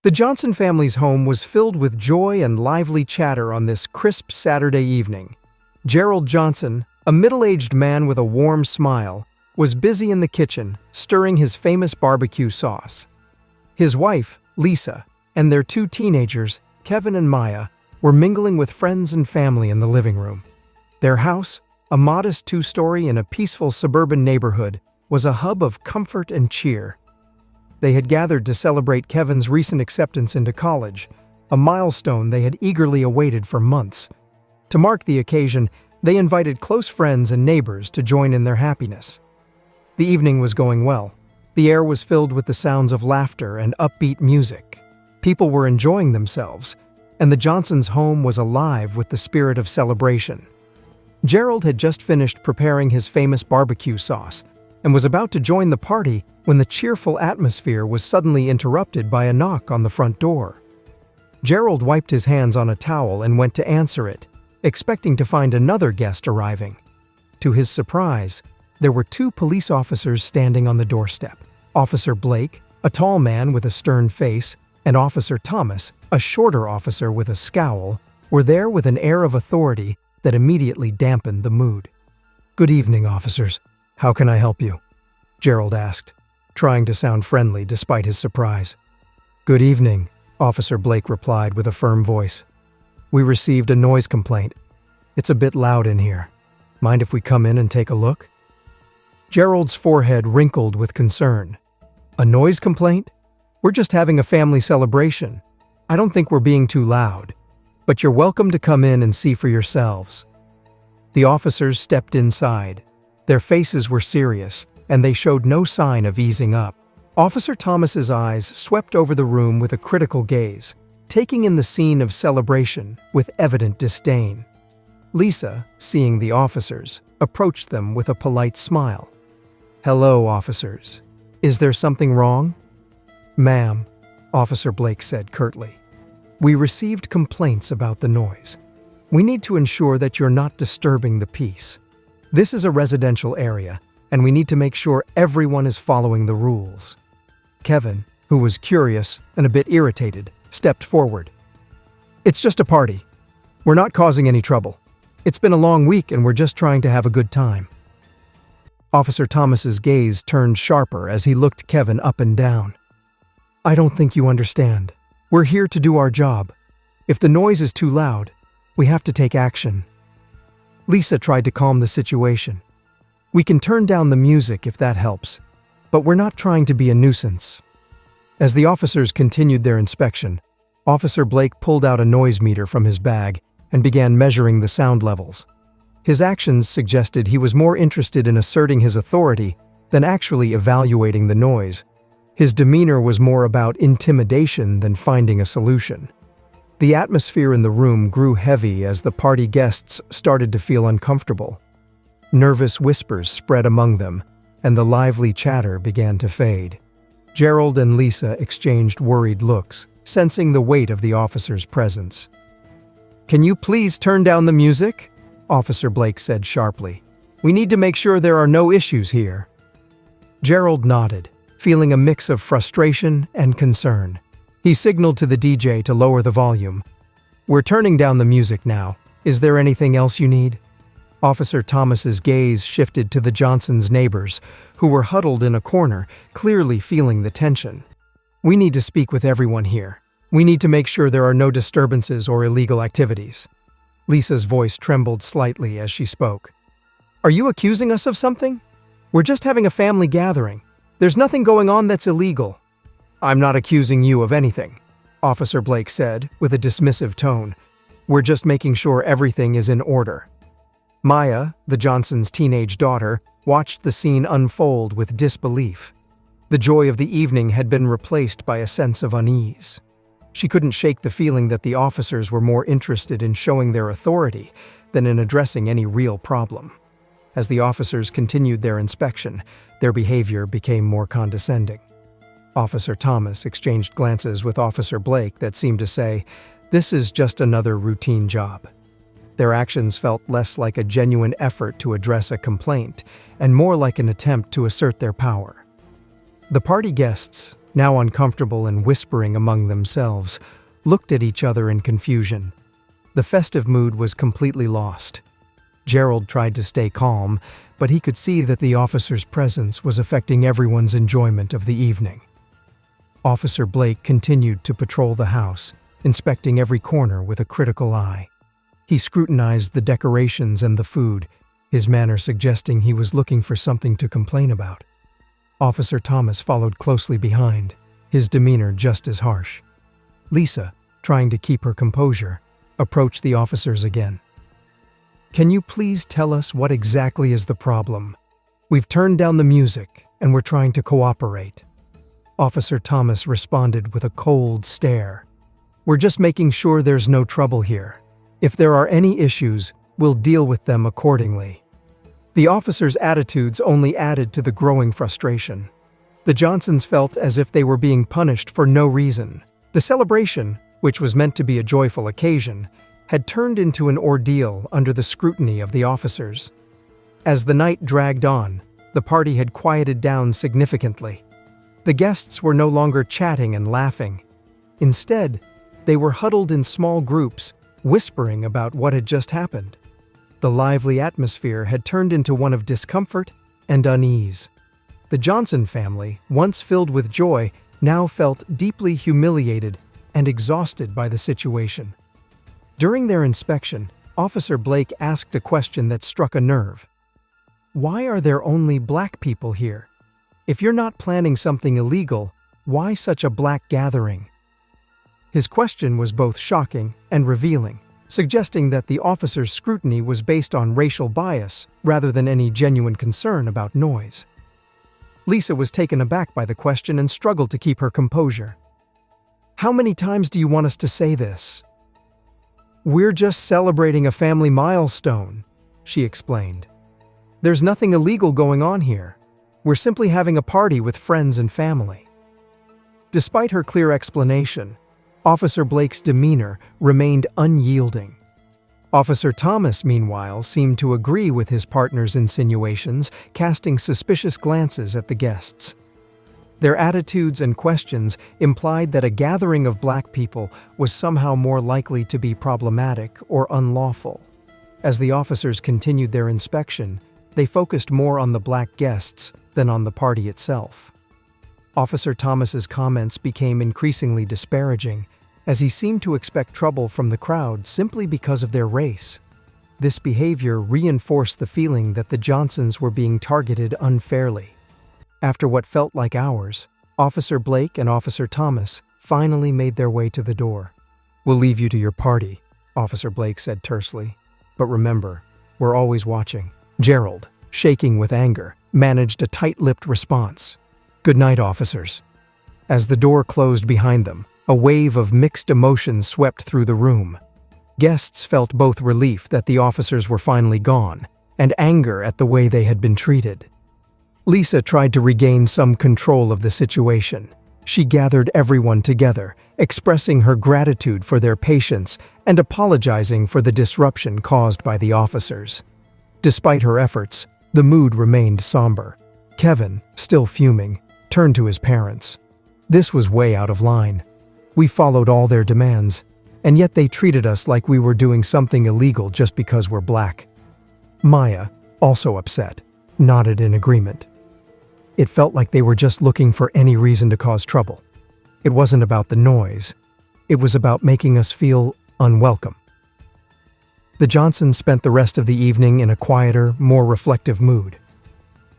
The Johnson family's home was filled with joy and lively chatter on this crisp Saturday evening. Gerald Johnson, a middle-aged man with a warm smile, was busy in the kitchen, stirring his famous barbecue sauce. His wife, Lisa, and their two teenagers, Kevin and Maya, were mingling with friends and family in the living room. Their house, a modest two-story in a peaceful suburban neighborhood, was a hub of comfort and cheer. They had gathered to celebrate Kevin's recent acceptance into college, a milestone they had eagerly awaited for months. To mark the occasion, they invited close friends and neighbors to join in their happiness. The evening was going well. The air was filled with the sounds of laughter and upbeat music. People were enjoying themselves, and the Johnsons' home was alive with the spirit of celebration. Gerald had just finished preparing his famous barbecue sauce and was about to join the party when the cheerful atmosphere was suddenly interrupted by a knock on the front door. Gerald wiped his hands on a towel and went to answer it, expecting to find another guest arriving. To his surprise, there were two police officers standing on the doorstep. Officer Blake, a tall man with a stern face, and Officer Thomas, a shorter officer with a scowl, were there with an air of authority that immediately dampened the mood. "Good evening, officers. How can I help you?" Gerald asked, trying to sound friendly despite his surprise. "Good evening," Officer Blake replied with a firm voice. "We received a noise complaint. It's a bit loud in here. Mind if we come in and take a look?" Gerald's forehead wrinkled with concern. "A noise complaint? We're just having a family celebration. I don't think we're being too loud, but you're welcome to come in and see for yourselves." The officers stepped inside. Their faces were serious, and they showed no sign of easing up. Officer Thomas's eyes swept over the room with a critical gaze, taking in the scene of celebration with evident disdain. Lisa, seeing the officers, approached them with a polite smile. "Hello, officers. Is there something wrong?" "Ma'am," Officer Blake said curtly, "we received complaints about the noise. We need to ensure that you're not disturbing the peace. This is a residential area, and we need to make sure everyone is following the rules." Kevin, who was curious and a bit irritated, stepped forward. "It's just a party. We're not causing any trouble. It's been a long week and we're just trying to have a good time." Officer Thomas's gaze turned sharper as he looked Kevin up and down. "I don't think you understand. We're here to do our job. If the noise is too loud, we have to take action." Lisa tried to calm the situation. "We can turn down the music if that helps, but we're not trying to be a nuisance." As the officers continued their inspection, Officer Blake pulled out a noise meter from his bag and began measuring the sound levels. His actions suggested he was more interested in asserting his authority than actually evaluating the noise. His demeanor was more about intimidation than finding a solution. The atmosphere in the room grew heavy as the party guests started to feel uncomfortable. Nervous whispers spread among them, and the lively chatter began to fade. Gerald and Lisa exchanged worried looks, sensing the weight of the officer's presence. "Can you please turn down the music?" Officer Blake said sharply. "We need to make sure there are no issues here." Gerald nodded, feeling a mix of frustration and concern. He signaled to the DJ to lower the volume. "We're turning down the music now. Is there anything else you need?" Officer Thomas's gaze shifted to the Johnsons' neighbors, who were huddled in a corner, clearly feeling the tension. "We need to speak with everyone here. We need to make sure there are no disturbances or illegal activities." Lisa's voice trembled slightly as she spoke. "Are you accusing us of something? We're just having a family gathering. There's nothing going on that's illegal." "I'm not accusing you of anything," Officer Blake said with a dismissive tone. "We're just making sure everything is in order." Maya, the Johnsons' teenage daughter, watched the scene unfold with disbelief. The joy of the evening had been replaced by a sense of unease. She couldn't shake the feeling that the officers were more interested in showing their authority than in addressing any real problem. As the officers continued their inspection, their behavior became more condescending. Officer Thomas exchanged glances with Officer Blake that seemed to say, "This is just another routine job." Their actions felt less like a genuine effort to address a complaint and more like an attempt to assert their power. The party guests, now uncomfortable and whispering among themselves, looked at each other in confusion. The festive mood was completely lost. Gerald tried to stay calm, but he could see that the officer's presence was affecting everyone's enjoyment of the evening. Officer Blake continued to patrol the house, inspecting every corner with a critical eye. He scrutinized the decorations and the food, his manner suggesting he was looking for something to complain about. Officer Thomas followed closely behind, his demeanor just as harsh. Lisa, trying to keep her composure, approached the officers again. "Can you please tell us what exactly is the problem? We've turned down the music, and we're trying to cooperate." Officer Thomas responded with a cold stare. "We're just making sure there's no trouble here. If there are any issues, we'll deal with them accordingly." The officers' attitudes only added to the growing frustration. The Johnsons felt as if they were being punished for no reason. The celebration, which was meant to be a joyful occasion, had turned into an ordeal under the scrutiny of the officers. As the night dragged on, the party had quieted down significantly. The guests were no longer chatting and laughing. Instead, they were huddled in small groups, whispering about what had just happened. The lively atmosphere had turned into one of discomfort and unease. The Johnson family, once filled with joy, now felt deeply humiliated and exhausted by the situation. During their inspection, Officer Blake asked a question that struck a nerve. "Why are there only black people here? If you're not planning something illegal, why such a black gathering?" His question was both shocking and revealing, suggesting that the officer's scrutiny was based on racial bias rather than any genuine concern about noise. Lisa was taken aback by the question and struggled to keep her composure. "How many times do you want us to say this?" "We're just celebrating a family milestone," she explained. "There's nothing illegal going on here. We're simply having a party with friends and family." Despite her clear explanation, Officer Blake's demeanor remained unyielding. Officer Thomas, meanwhile, seemed to agree with his partner's insinuations, casting suspicious glances at the guests. Their attitudes and questions implied that a gathering of black people was somehow more likely to be problematic or unlawful. As the officers continued their inspection, they focused more on the black guests than on the party itself. Officer Thomas's comments became increasingly disparaging, as he seemed to expect trouble from the crowd simply because of their race. This behavior reinforced the feeling that the Johnsons were being targeted unfairly. After what felt like hours, Officer Blake and Officer Thomas finally made their way to the door. "We'll leave you to your party," Officer Blake said tersely. "But remember, we're always watching." Gerald, shaking with anger, managed a tight-lipped response. "Good night, officers." As the door closed behind them, a wave of mixed emotions swept through the room. Guests felt both relief that the officers were finally gone and anger at the way they had been treated. Lisa tried to regain some control of the situation. She gathered everyone together, expressing her gratitude for their patience and apologizing for the disruption caused by the officers. Despite her efforts, the mood remained somber. Kevin, still fuming, turned to his parents. "This was way out of line. We followed all their demands, and yet they treated us like we were doing something illegal just because we're black." Maya, also upset, nodded in agreement. It felt like they were just looking for any reason to cause trouble. It wasn't about the noise. It was about making us feel unwelcome. The Johnsons spent the rest of the evening in a quieter, more reflective mood.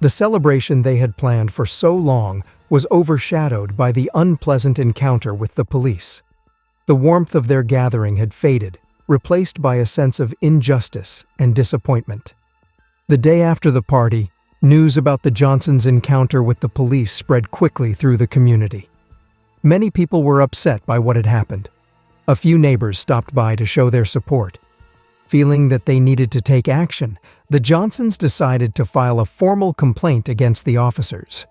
The celebration they had planned for so long was overshadowed by the unpleasant encounter with the police. The warmth of their gathering had faded, replaced by a sense of injustice and disappointment. The day after the party, news about the Johnsons' encounter with the police spread quickly through the community. Many people were upset by what had happened. A few neighbors stopped by to show their support. Feeling that they needed to take action, the Johnsons decided to file a formal complaint against the officers.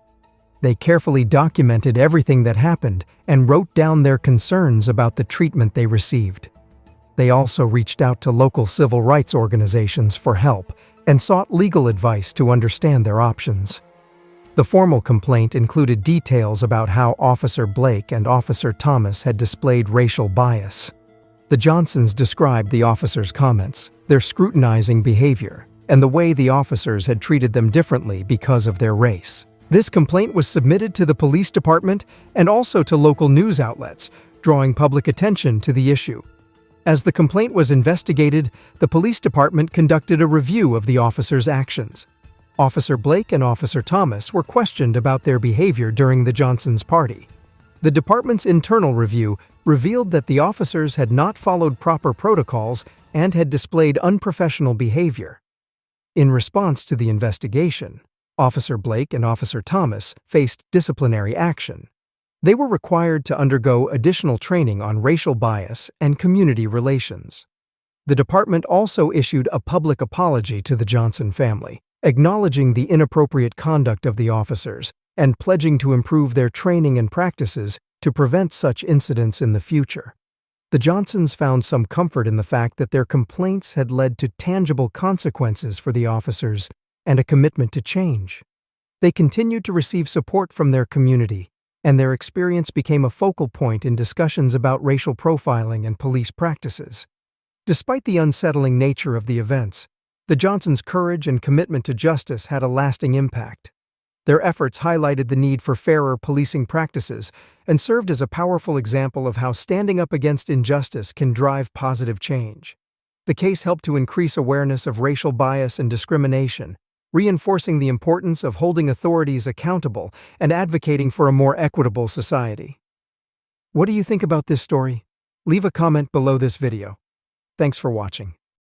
They carefully documented everything that happened and wrote down their concerns about the treatment they received. They also reached out to local civil rights organizations for help and sought legal advice to understand their options. The formal complaint included details about how Officer Blake and Officer Thomas had displayed racial bias. The Johnsons described the officers' comments, their scrutinizing behavior, and the way the officers had treated them differently because of their race. This complaint was submitted to the police department and also to local news outlets, drawing public attention to the issue. As the complaint was investigated, the police department conducted a review of the officers' actions. Officer Blake and Officer Thomas were questioned about their behavior during the Johnsons' party. The department's internal review revealed that the officers had not followed proper protocols and had displayed unprofessional behavior. In response to the investigation, Officer Blake and Officer Thomas faced disciplinary action. They were required to undergo additional training on racial bias and community relations. The department also issued a public apology to the Johnson family, acknowledging the inappropriate conduct of the officers and pledging to improve their training and practices to prevent such incidents in the future. The Johnsons found some comfort in the fact that their complaints had led to tangible consequences for the officers and a commitment to change. They continued to receive support from their community, and their experience became a focal point in discussions about racial profiling and police practices. Despite the unsettling nature of the events, the Johnsons' courage and commitment to justice had a lasting impact. Their efforts highlighted the need for fairer policing practices and served as a powerful example of how standing up against injustice can drive positive change. The case helped to increase awareness of racial bias and discrimination, reinforcing the importance of holding authorities accountable and advocating for a more equitable society. What do you think about this story? Leave a comment below this video. Thanks for watching.